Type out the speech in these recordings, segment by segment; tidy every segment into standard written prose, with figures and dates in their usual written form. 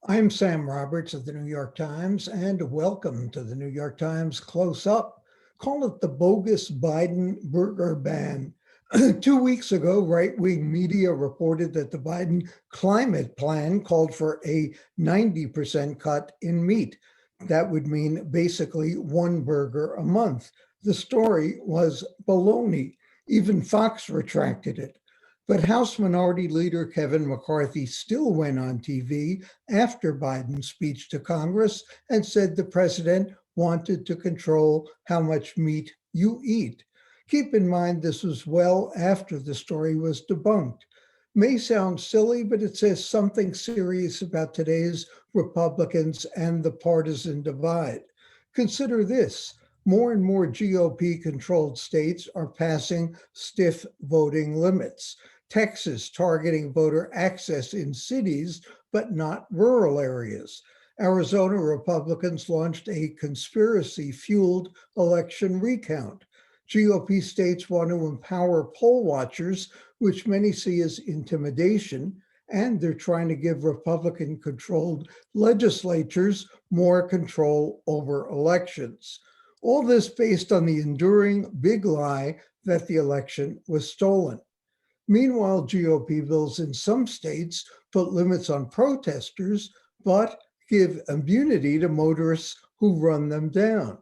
I'm Sam Roberts of the New York Times, and welcome to the New York Times Close Up. Call it the bogus Biden burger ban. 2 weeks ago, right-wing media reported that the Biden climate plan called for a 90% cut in meat. That would mean basically one burger a month. The story was baloney. Even Fox retracted it. But House Minority Leader Kevin McCarthy still went on TV after Biden's speech to Congress and said the president wanted to control how much meat you eat. Keep in mind, this was well after the story was debunked. May sound silly, but it says something serious about today's Republicans and the partisan divide. Consider this. More and more GOP controlled states are passing stiff voting limits. Texas targeting voter access in cities, but not rural areas. Arizona Republicans launched a conspiracy-fueled election recount. GOP states want to empower poll watchers, which many see as intimidation, and they're trying to give Republican-controlled legislatures more control over elections. All this based on the enduring big lie that the election was stolen. Meanwhile, GOP bills in some states put limits on protesters, but give immunity to motorists who run them down.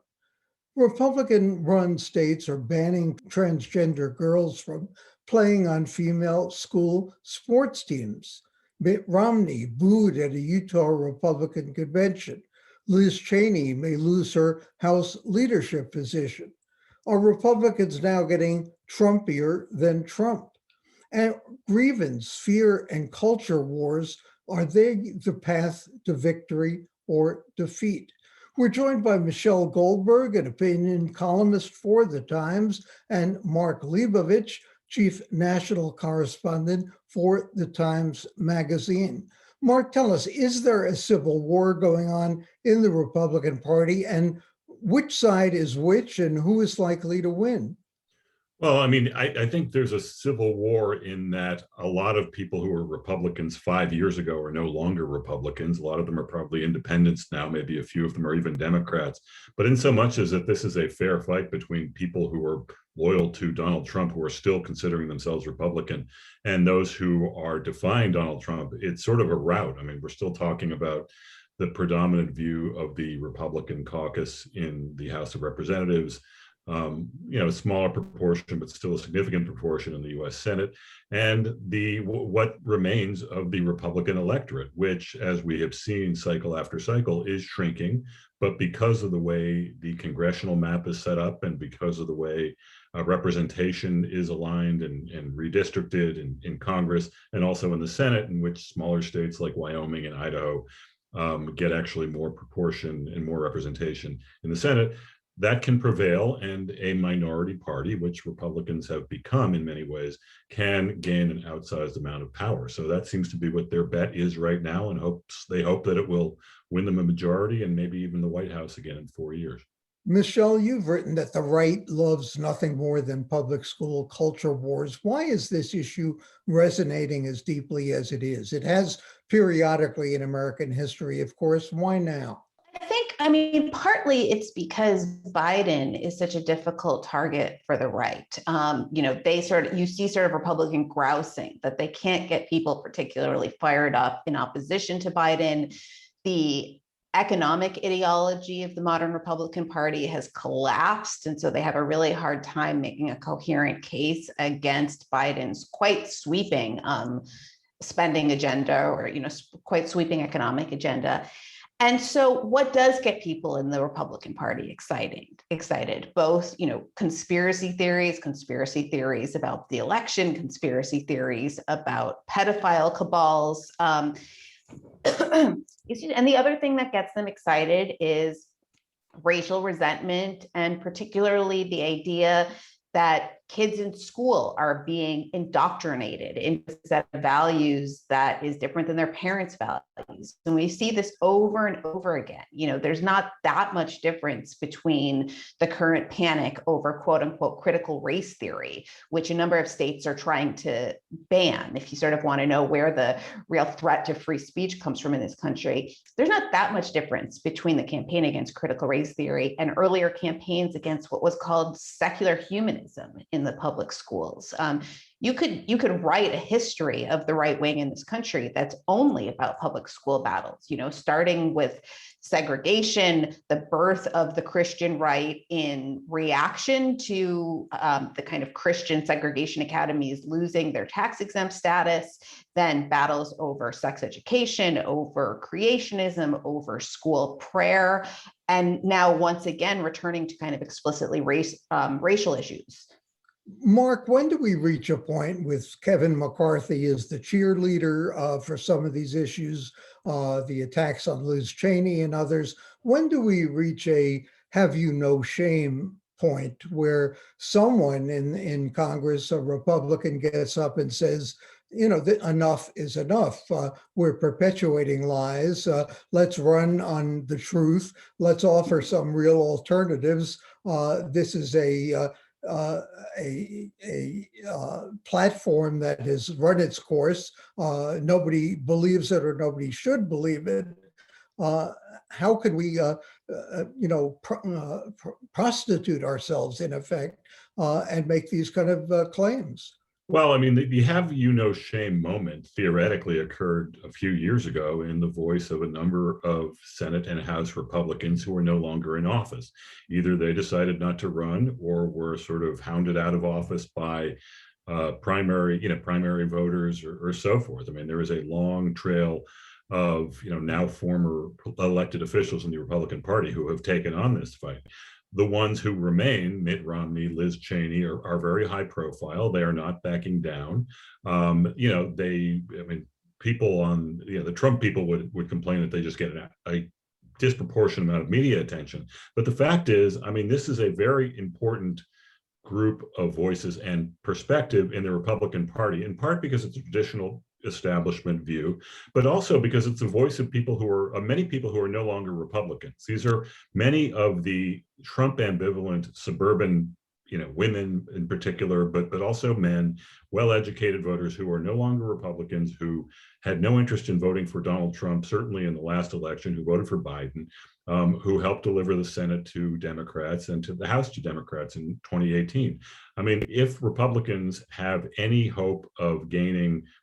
Republican-run states are banning transgender girls from playing on female school sports teams. Mitt Romney booed at a Utah Republican convention. Liz Cheney may lose her House leadership position. Are Republicans now getting Trumpier than Trump? And grievance, fear, and culture wars, are they the path to victory or defeat? We're joined by Michelle Goldberg, an opinion columnist for The Times, and Mark Leibovich, chief national correspondent for The Times Magazine. Mark, tell us, is there a civil war going on in the Republican Party, and which side is which, and who is likely to win? Well, I mean, I think there's a civil war in that a lot of people who were Republicans 5 years ago are no longer Republicans. A lot of them are probably independents now. Maybe a few of them are even Democrats. But in so much as that this is a fair fight between people who are loyal to Donald Trump, who are still considering themselves Republican, and those who are defying Donald Trump, it's sort of a rout. I mean, we're still talking about the predominant view of the Republican caucus in the House of Representatives, smaller proportion, but still a significant proportion in the U.S. Senate, and what remains of the Republican electorate, which, as we have seen cycle after cycle, is shrinking. But because of the way the congressional map is set up, and because of the way representation is aligned and redistricted in Congress, and also in the Senate, in which smaller states like Wyoming and Idaho get actually more proportion and more representation in the Senate, that can prevail, and a minority party, which Republicans have become in many ways, can gain an outsized amount of power. So that seems to be what their bet is right now, and they hope that it will win them a majority and maybe even the White House again in 4 years. Michelle, you've written that the right loves nothing more than public school culture wars. Why is this issue resonating as deeply as it is? It has periodically in American history, of course. Why now? I mean, partly it's because Biden is such a difficult target for the right. You see sort of Republican grousing that they can't get people particularly fired up in opposition to Biden. The economic ideology of the modern Republican Party has collapsed. And so they have a really hard time making a coherent case against Biden's quite sweeping spending agenda, or, quite sweeping economic agenda. And so what does get people in the Republican Party excited? Both, conspiracy theories about the election, conspiracy theories about pedophile cabals. And the other thing that gets them excited is racial resentment, and particularly the idea that kids in school are being indoctrinated into a set of values that is different than their parents' values. And we see this over and over again. There's not that much difference between the current panic over quote unquote critical race theory, which a number of states are trying to ban. If you sort of want to know where the real threat to free speech comes from in this country, there's not that much difference between the campaign against critical race theory and earlier campaigns against what was called secular humanism in the public schools. You could write a history of the right wing in this country that's only about public school battles, starting with segregation, the birth of the Christian right in reaction to the kind of Christian segregation academies losing their tax exempt status, then battles over sex education, over creationism, over school prayer, and now once again returning to kind of explicitly racial issues. Mark, when do we reach a point with Kevin McCarthy as the cheerleader for some of these issues, the attacks on Liz Cheney and others? When do we reach a have you no shame point where someone in Congress, a Republican, gets up and says, enough is enough. We're perpetuating lies. Let's run on the truth. Let's offer some real alternatives. This is a platform that has run its course. Nobody believes it or nobody should believe it. How can we, prostitute ourselves in effect and make these kind of claims? Well, I mean, the have you no shame moment theoretically occurred a few years ago in the voice of a number of Senate and House Republicans who are no longer in office. Either they decided not to run or were sort of hounded out of office by primary voters or so forth. I mean, there is a long trail of, now former elected officials in the Republican Party who have taken on this fight. The ones who remain, Mitt Romney, Liz Cheney, are very high profile. They are not backing down. People on, the Trump people would complain that they just get a disproportionate amount of media attention. But the fact is, this is a very important group of voices and perspective in the Republican Party, in part because it's a traditional establishment view, but also because it's the voice of many people who are no longer Republicans. These are many of the Trump ambivalent suburban, women in particular, but also men, well-educated voters who are no longer Republicans, who had no interest in voting for Donald Trump, certainly in the last election, who voted for Biden, who helped deliver the Senate to Democrats and to the House to Democrats in 2018. If Republicans have any hope of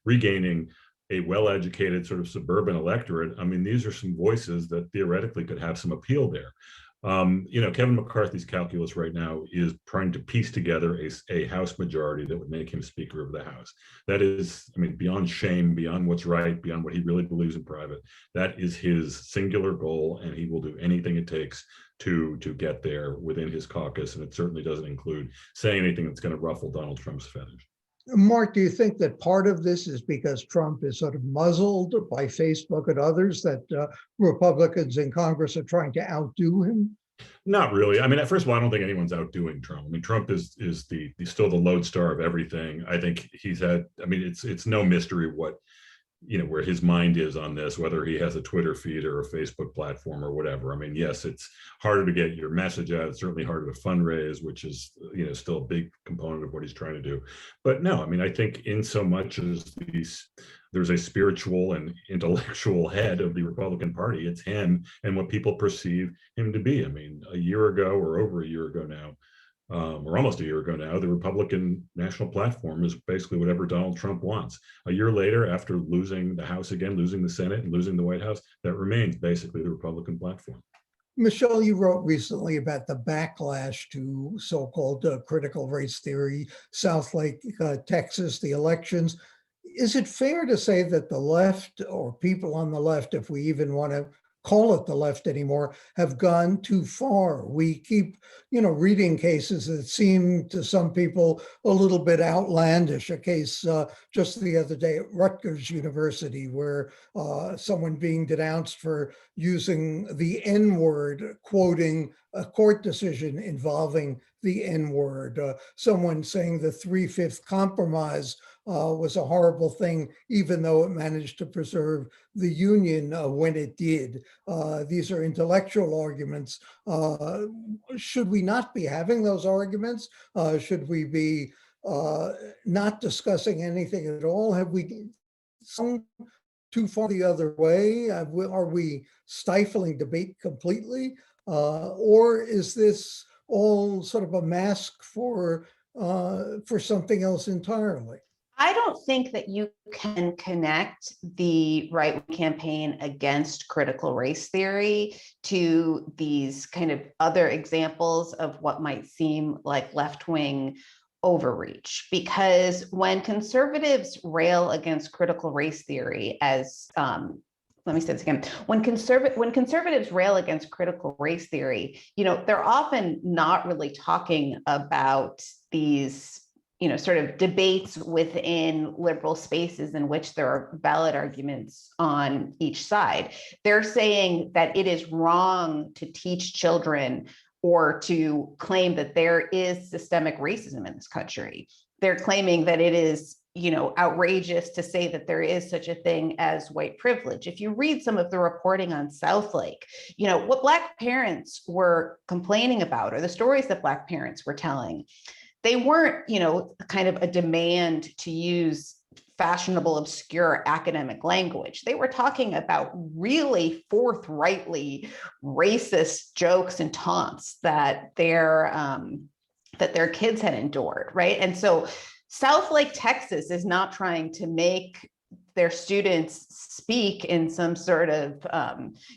regaining a well-educated sort of suburban electorate, these are some voices that theoretically could have some appeal there. Kevin McCarthy's calculus right now is trying to piece together a House majority that would make him Speaker of the House. That is, beyond shame, beyond what's right, beyond what he really believes in private. That is his singular goal, and he will do anything it takes to get there within his caucus. And it certainly doesn't include saying anything that's going to ruffle Donald Trump's feathers. Mark, do you think that part of this is because Trump is sort of muzzled by Facebook and others, that Republicans in Congress are trying to outdo him? Not really. First of all, I don't think anyone's outdoing Trump. Trump is still the lodestar of everything. I think he's had, it's no mystery where his mind is on this, whether he has a Twitter feed or a Facebook platform or whatever. Yes, it's harder to get your message out. It's certainly harder to fundraise, which is, still a big component of what he's trying to do. But no, I think in so much as there's a spiritual and intellectual head of the Republican Party, it's him and what people perceive him to be. A year ago or over a year ago now, or almost a year ago now, the Republican national platform is basically whatever Donald Trump wants. A year later, after losing the House again, losing the Senate and losing the White House, that remains basically the Republican platform. Michelle, you wrote recently about the backlash to so-called critical race theory, South Lake, Texas, the elections. Is it fair to say that the left, or people on the left, if we even want to call it the left anymore, have gone too far. We keep, reading cases that seem to some people a little bit outlandish. A case just the other day at Rutgers University where someone being denounced for using the N-word, quoting a court decision involving the N-word. Someone saying the 3/5 compromise was a horrible thing, even though it managed to preserve the Union when it did. These are intellectual arguments. Should we not be having those arguments? Should we be not discussing anything at all? Have we gone too far the other way? Are we stifling debate completely? Or is this all sort of a mask for something else entirely? I don't think that you can connect the right campaign against critical race theory to these kind of other examples of what might seem like left-wing overreach. Because when conservatives rail against critical race theory as let me say this again. When conservatives rail against critical race theory, they're often not really talking about these sort of debates within liberal spaces in which there are valid arguments on each side. They're saying that it is wrong to teach children or to claim that there is systemic racism in this country. They're claiming that it is outrageous to say that there is such a thing as white privilege. If you read some of the reporting on Southlake, what Black parents were complaining about, or the stories that Black parents were telling, they weren't, kind of a demand to use fashionable, obscure academic language. They were talking about really forthrightly racist jokes and taunts that their kids had endured, right? And so Southlake, Texas is not trying to make their students speak in some sort of,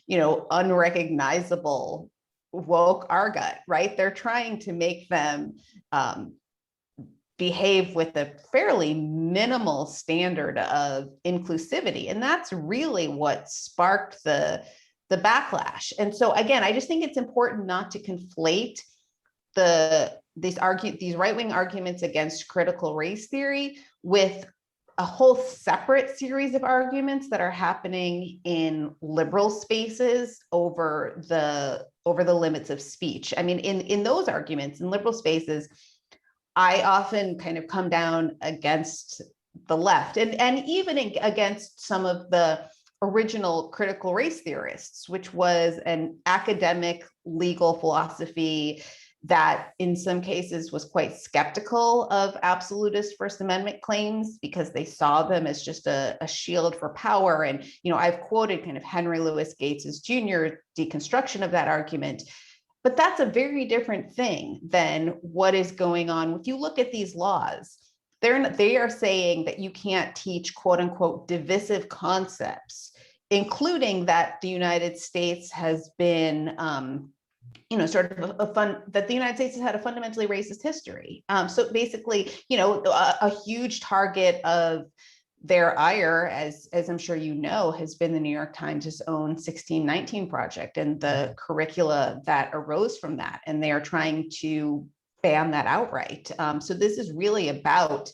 unrecognizable woke argot, right? They're trying to make them behave with a fairly minimal standard of inclusivity. And that's really what sparked the backlash. And so again, I just think it's important not to conflate these right-wing arguments against critical race theory with a whole separate series of arguments that are happening in liberal spaces over the limits of speech. I mean, in those arguments in liberal spaces, I often kind of come down against the left and even against some of the original critical race theorists, which was an academic legal philosophy that in some cases was quite skeptical of absolutist First Amendment claims because they saw them as just a shield for power. And, I've quoted kind of Henry Louis Gates's Jr. deconstruction of that argument, but that's a very different thing than what is going on. If you look at these laws, they are saying that you can't teach quote unquote divisive concepts, including that the United States has been, that the United States has had a fundamentally racist history. So basically, a huge target of their ire, as I'm sure has been the New York Times' own 1619 project and the curricula that arose from that. And they are trying to ban that outright. So this is really about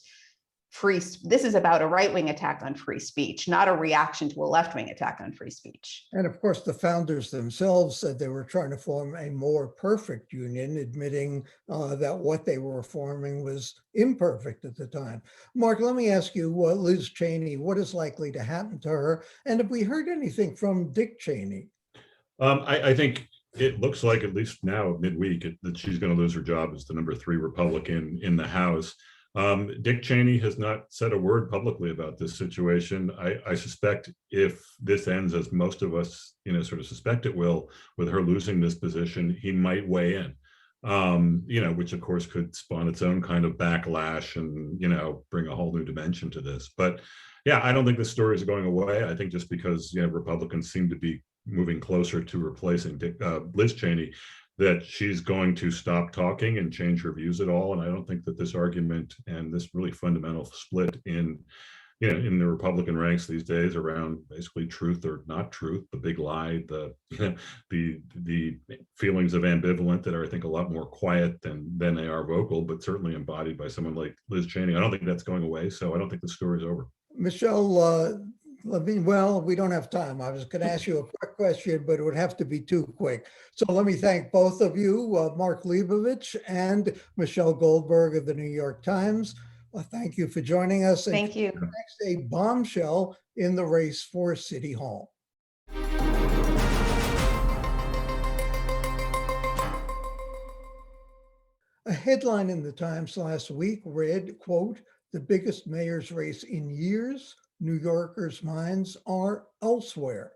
this is about a right-wing attack on free speech, not a reaction to a left-wing attack on free speech. And of course, the founders themselves said they were trying to form a more perfect union, admitting that what they were forming was imperfect at the time. Mark, let me ask you, Liz Cheney, what is likely to happen to her? And have we heard anything from Dick Cheney? I think it looks like, at least now midweek, that she's going to lose her job as the number 3 Republican in the House. Dick Cheney has not said a word publicly about this situation. I suspect if this ends as most of us, sort of suspect it will, with her losing this position, he might weigh in, which of course could spawn its own kind of backlash and, bring a whole new dimension to this. But yeah, I don't think the stories are going away. I think just because, Republicans seem to be moving closer to replacing Liz Cheney, that she's going to stop talking and change her views at all. And I don't think that this argument and this really fundamental split in in the Republican ranks these days around basically truth or not truth, the big lie, the feelings of ambivalent that are, I think, a lot more quiet than they are vocal, but certainly embodied by someone like Liz Cheney. I don't think that's going away, so I don't think the story's over. Michelle Levine, well, we don't have time. I was going to ask you a quick question, but it would have to be too quick. So let me thank both of you, Mark Leibovich and Michelle Goldberg of the New York Times. Thank you for joining us. And Thank you. next, a bombshell in the race for City Hall. A headline in the Times last week read, quote, "The biggest mayor's race in years, New Yorkers' minds are elsewhere."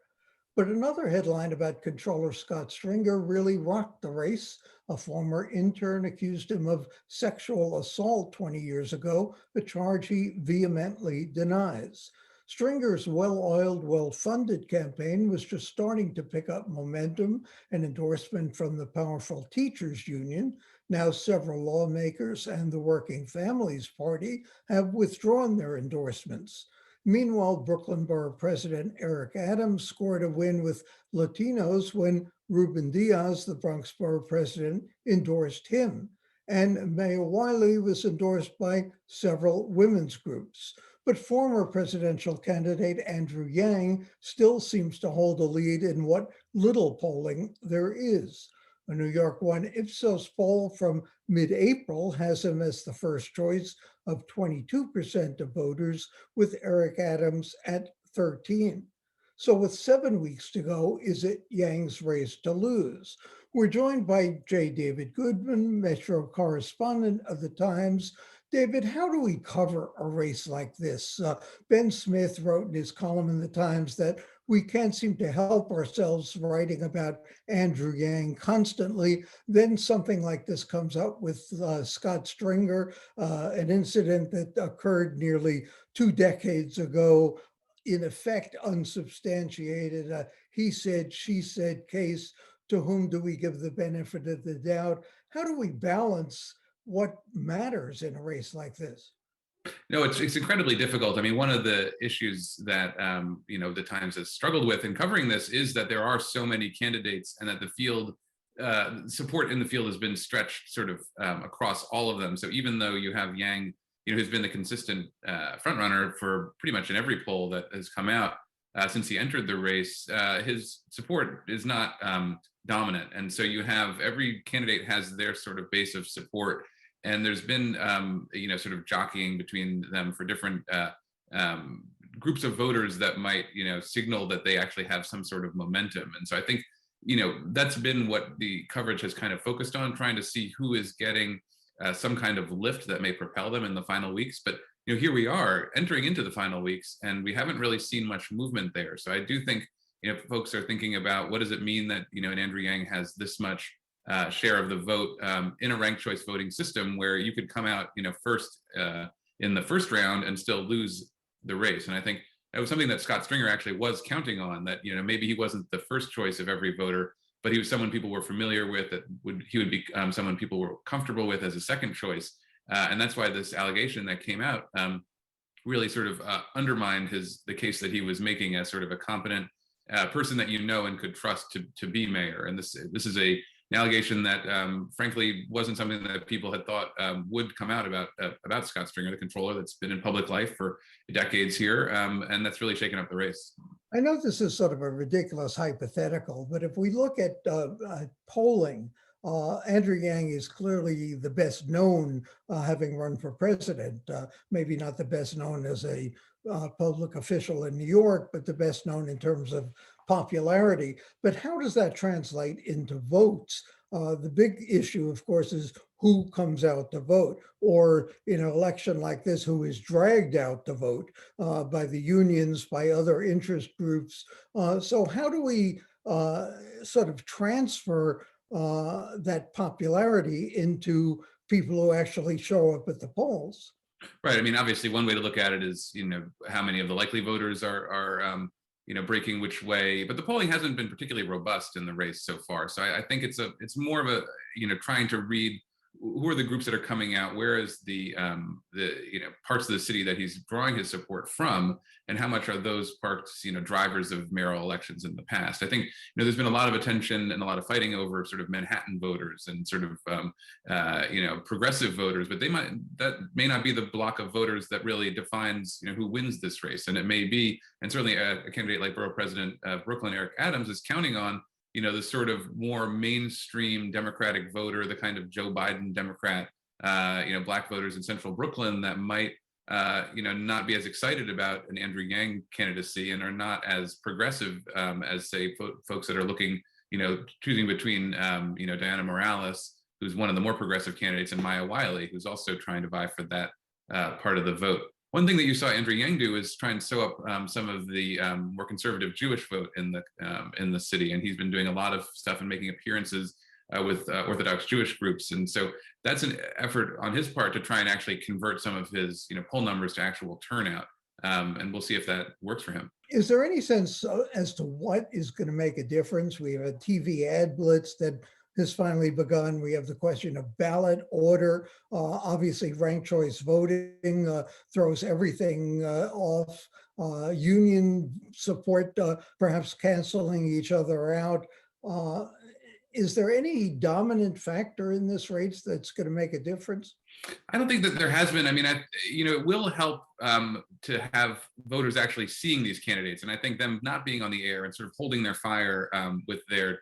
But another headline about Controller Scott Stringer really rocked the race. A former intern accused him of sexual assault 20 years ago, a charge he vehemently denies. Stringer's well-oiled, well-funded campaign was just starting to pick up momentum and endorsement from the powerful teachers union. Now several lawmakers and the Working Families Party have withdrawn their endorsements. Meanwhile, Brooklyn Borough President Eric Adams scored a win with Latinos when Ruben Diaz, the Bronx Borough President, endorsed him. And Mayor Wiley was endorsed by several women's groups. But former presidential candidate Andrew Yang still seems to hold a lead in what little polling there is. A New York One Ipsos poll from mid-April has him as the first choice of 22% of voters, with Eric Adams at 13%. So with 7 weeks to go, is it Yang's race to lose? We're joined by J. David Goodman, Metro correspondent of the Times. David, how do we cover a race like this? Ben Smith wrote in his column in the Times that we can't seem to help ourselves writing about Andrew Yang constantly. Then something like this comes up with Scott Stringer, an incident that occurred nearly 2 decades ago, in effect unsubstantiated, he said, she said case. To whom do we give the benefit of the doubt? How do we balance what matters in a race like this? No, it's incredibly difficult. I mean, one of the issues that the Times has struggled with in covering this is that there are so many candidates, and that the field support in the field has been stretched sort of across all of them. So even though you have Yang, who's been the consistent front runner for pretty much in every poll that has come out since he entered the race, his support is not dominant, and so you have every candidate has their sort of base of support. And there's been, sort of jockeying between them for different groups of voters that might, signal that they actually have some sort of momentum. And so I think, that's been what the coverage has kind of focused on, trying to see who is getting some kind of lift that may propel them in the final weeks. But, here we are entering into the final weeks, and we haven't really seen much movement there. So I do think, folks are thinking about what does it mean that, an Andrew Yang has this much share of the vote in a ranked choice voting system, where you could come out, first in the first round and still lose the race. And I think that was something that Scott Stringer actually was counting on, that maybe he wasn't the first choice of every voter, but he was someone people were familiar with, that he would be someone people were comfortable with as a second choice. And that's why this allegation that came out really sort of undermined the case that he was making as sort of a competent person that and could trust to be mayor. And this is an allegation that, frankly, wasn't something that people had thought would come out about Scott Stringer, the controller that's been in public life for decades here, and that's really shaken up the race. I know this is sort of a ridiculous hypothetical, but if we look at polling, Andrew Yang is clearly the best known, having run for president, maybe not the best known as a public official in New York, but the best known in terms of popularity. But how does that translate into votes? The big issue, of course, is who comes out to vote, or in an election like this, who is dragged out to vote by the unions, by other interest groups. So how do we sort of transfer that popularity into people who actually show up at the polls? Right. I mean, obviously, one way to look at it is, how many of the likely voters are breaking which way. But the polling hasn't been particularly robust in the race so far. So I think it's more of a, trying to read who are the groups that are coming out? Where is the parts of the city that he's drawing his support from, and how much are those parts drivers of mayoral elections in the past? I think there's been a lot of attention and a lot of fighting over sort of Manhattan voters and sort of progressive voters, but that may not be the block of voters that really defines who wins this race. And it may be, and certainly a candidate like Borough President of Brooklyn, Eric Adams, is counting on the sort of more mainstream Democratic voter, the kind of Joe Biden Democrat, Black voters in central Brooklyn that might, not be as excited about an Andrew Yang candidacy and are not as progressive as, say, folks that are looking, choosing between, Diana Morales, who's one of the more progressive candidates, and Maya Wiley, who's also trying to vie for that part of the vote. One thing that you saw Andrew Yang do is try and sew up some of the more conservative Jewish vote in the city, and he's been doing a lot of stuff and making appearances with Orthodox Jewish groups, and so that's an effort on his part to try and actually convert some of his poll numbers to actual turnout, and we'll see if that works for him. Is there any sense as to what is going to make a difference? We have a TV ad blitz that has finally begun. We have the question of ballot order. Obviously, ranked choice voting throws everything off. Union support, perhaps canceling each other out. Is there any dominant factor in this race that's going to make a difference? I don't think that there has been. I mean, it will help to have voters actually seeing these candidates, and I think them not being on the air and sort of holding their fire with their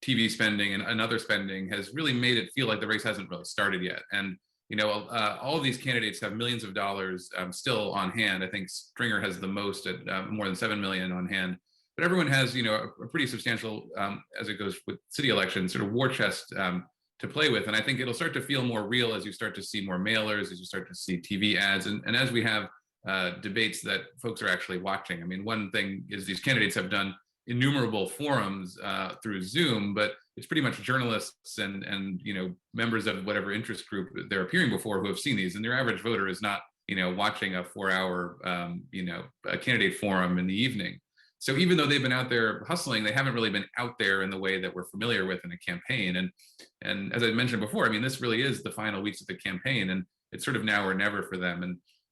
TV spending and other spending has really made it feel like the race hasn't really started yet. And all of these candidates have millions of dollars still on hand. I think Stringer has the most at more than 7 million on hand. But everyone has a pretty substantial, as it goes with city elections, sort of war chest to play with. And I think it'll start to feel more real as you start to see more mailers, as you start to see TV ads, and as we have debates that folks are actually watching. I mean, one thing is these candidates have done innumerable forums through Zoom, but it's pretty much journalists and members of whatever interest group they're appearing before who have seen these, and their average voter is not watching a 4-hour a candidate forum in the evening. So even though they've been out there hustling, they haven't really been out there in the way that we're familiar with in a campaign. And as I mentioned before, I mean, this really is the final weeks of the campaign, and it's sort of now or never for them.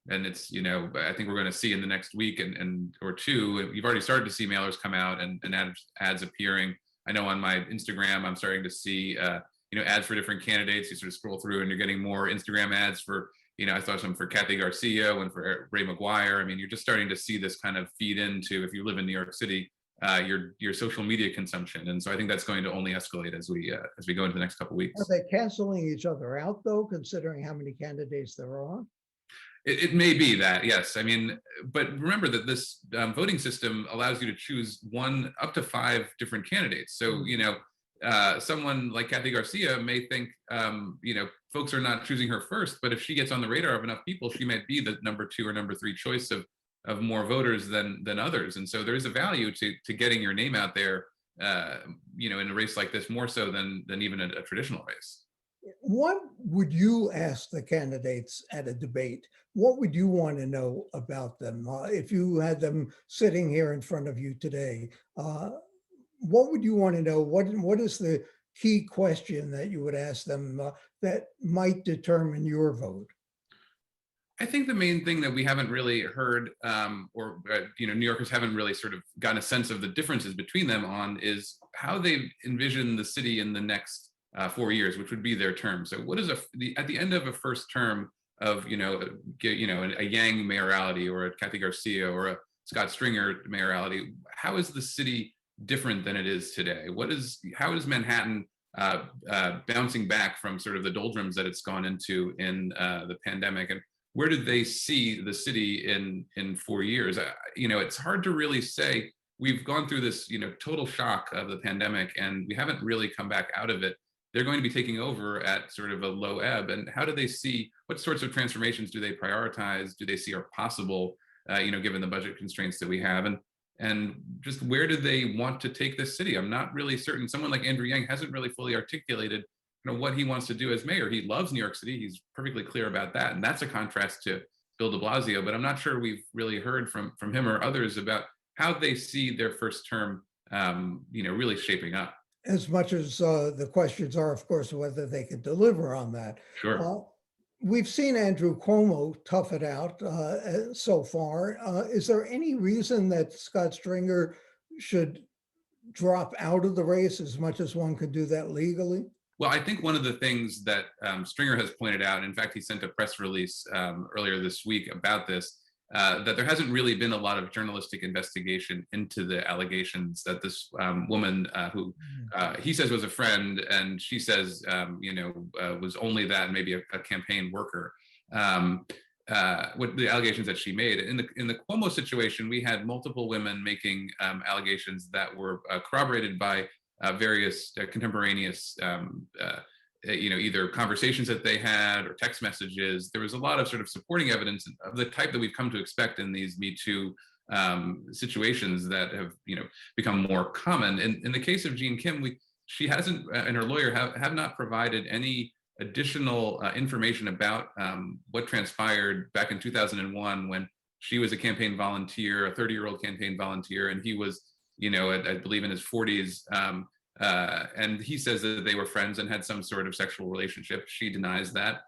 And it's, I think we're going to see in the next week or two, you've already started to see mailers come out and ads appearing. I know on my Instagram, I'm starting to see, ads for different candidates. You sort of scroll through and you're getting more Instagram ads for, I saw some for Kathy Garcia and for Ray McGuire. I mean, you're just starting to see this kind of feed into, if you live in New York City, your social media consumption. And so I think that's going to only escalate as we go into the next couple of weeks. Are they canceling each other out though, considering how many candidates there are? It may be that, yes. I mean, but remember that this voting system allows you to choose one up to 5 different candidates. So, someone like Kathy Garcia may think, folks are not choosing her first, but if she gets on the radar of enough people, she might be the number 2 or number 3 choice of more voters than others. And so there is a value to getting your name out there, in a race like this, more so than even a traditional race. What would you ask the candidates at a debate? What would you want to know about them? If you had them sitting here in front of you today, what would you want to know? What is the key question that you would ask them that might determine your vote? I think the main thing that we haven't really heard, New Yorkers haven't really sort of gotten a sense of the differences between them on, is how they envision the city in the next 4 years, which would be their term. So what is at the end of a first term of, a Yang mayoralty or a Kathy Garcia or a Scott Stringer mayoralty, how is the city different than it is today? How is Manhattan bouncing back from sort of the doldrums that it's gone into in the pandemic? And where did they see the city in 4 years? It's hard to really say. We've gone through this, total shock of the pandemic, and we haven't really come back out of it. They're going to be taking over at sort of a low ebb. And how do they see, what sorts of transformations do they prioritize? Do they see are possible, given the budget constraints that we have? And just where do they want to take this city? I'm not really certain. Someone like Andrew Yang hasn't really fully articulated what he wants to do as mayor. He loves New York City. He's perfectly clear about that. And that's a contrast to Bill de Blasio. But I'm not sure we've really heard from him or others about how they see their first term, really shaping up. as much as the questions are, of course, whether they can deliver on that. Sure. We've seen Andrew Cuomo tough it out so far. Is there any reason that Scott Stringer should drop out of the race as much as one could do that legally? Well, I think one of the things that Stringer has pointed out, in fact, he sent a press release earlier this week about this, that there hasn't really been a lot of journalistic investigation into the allegations that this woman who he says was a friend and she says, was only that, maybe a campaign worker. What the allegations that she made in the Cuomo situation, we had multiple women making allegations that were corroborated by various contemporaneous, either conversations that they had or text messages. There was a lot of sort of supporting evidence of the type that we've come to expect in these Me Too situations that have, become more common. In the case of Jean Kim, she hasn't, and her lawyer have not provided any additional information about what transpired back in 2001 when she was a campaign volunteer, a 30-year-old campaign volunteer, and he was, I believe in his 40s. And he says that they were friends and had some sort of sexual relationship. She denies that.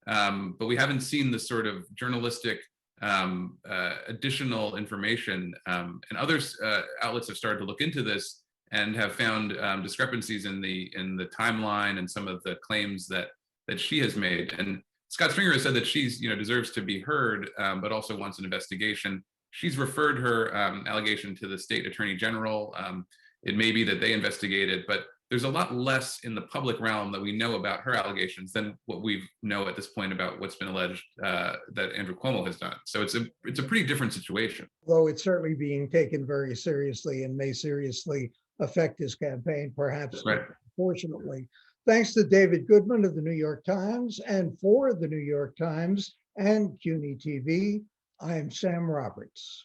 But we haven't seen the sort of journalistic additional information. And other outlets have started to look into this and have found discrepancies in the timeline and some of the claims that she has made. And Scott Stringer has said that she's deserves to be heard, but also wants an investigation. She's referred her allegation to the state attorney general. It may be that they investigate it, but there's a lot less in the public realm that we know about her allegations than what we know at this point about what's been alleged that Andrew Cuomo has done. So it's a pretty different situation. Though it's certainly being taken very seriously and may seriously affect his campaign, perhaps unfortunately. Thanks to David Goodman of the New York Times, and for the New York Times and CUNY TV, I am Sam Roberts.